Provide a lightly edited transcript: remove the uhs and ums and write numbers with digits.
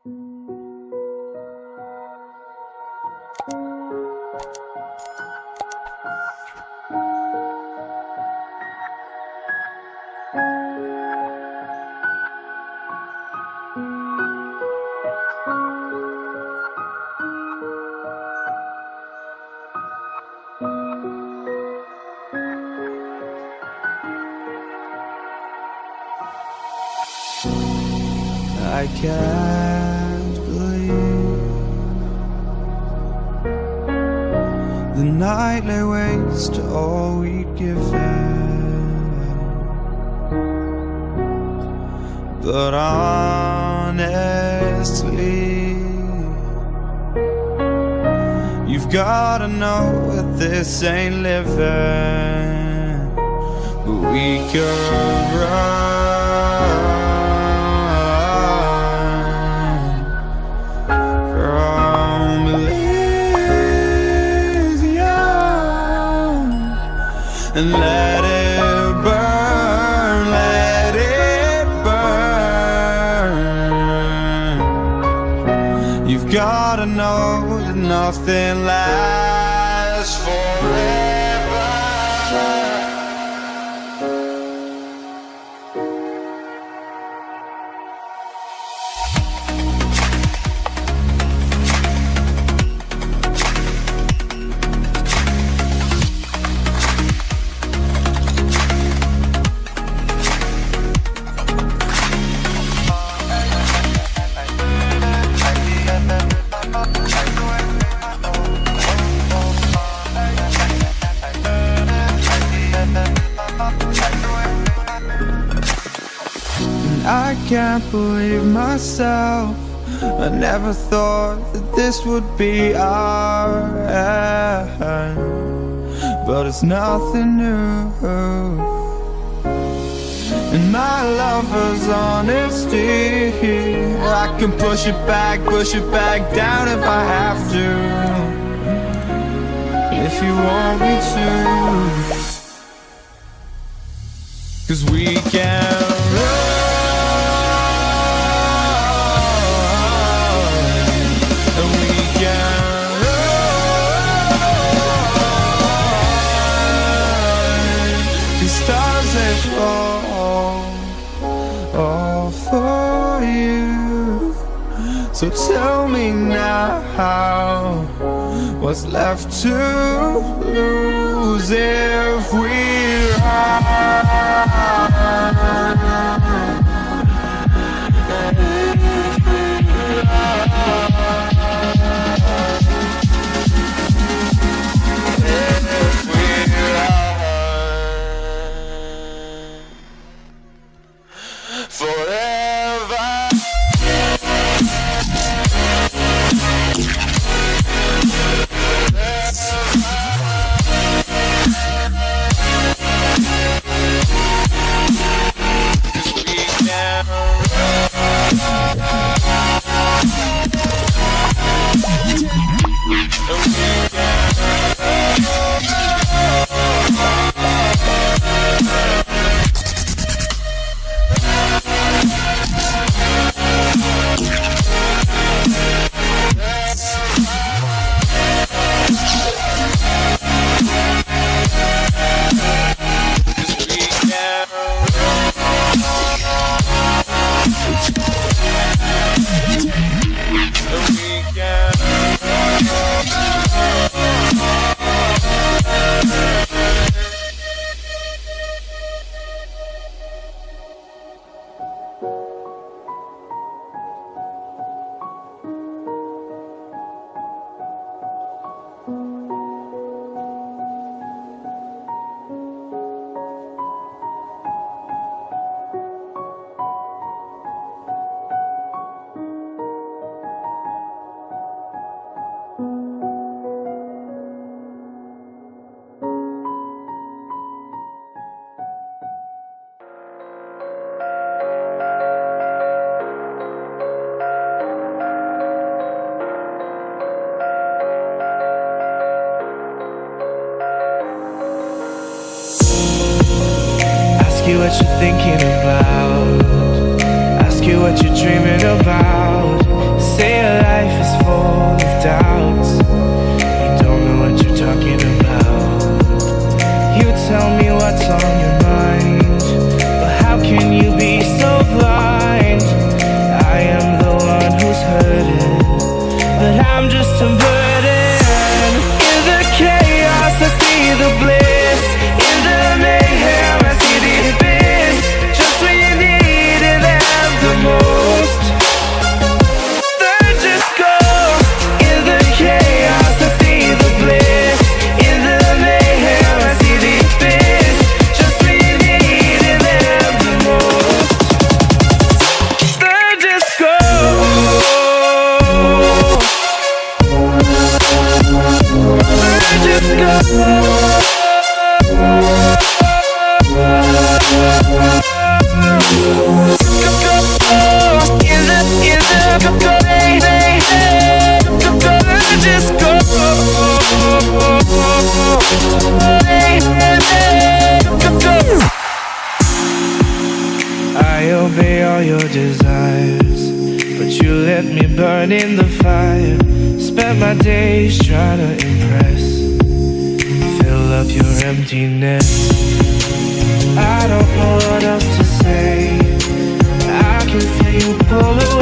I can't believe the night lay waste to all we'd given. But honestly, you've gotta know that this ain't living. But we could run and let it burn, let it burn. You've gotta know that nothing lasts forever. I can't believe myself. I never thought that this would be our end, but it's nothing new. And my lover's honesty, I can push it back down if I have to, if you want me to. 'Cause we can run, and we can run. The stars they fall all for you. So tell me now, what's left to lose if we run? Ask you what you're thinking about, ask you what you're dreaming about. lost and burdened. In the chaos I see the bliss, in the mayhem I see the abyss. Just when you needed them the most, they're just ghosts. In the chaos I see the bliss, in the mayhem I see the abyss. Just when you needed them the most, they're just ghosts. They're just ghosts. I obey all your desires, but you let me burn in the fire. Spent my days trying to impress, fill up your emptiness. I don't know what else to say. I can feel you pull away.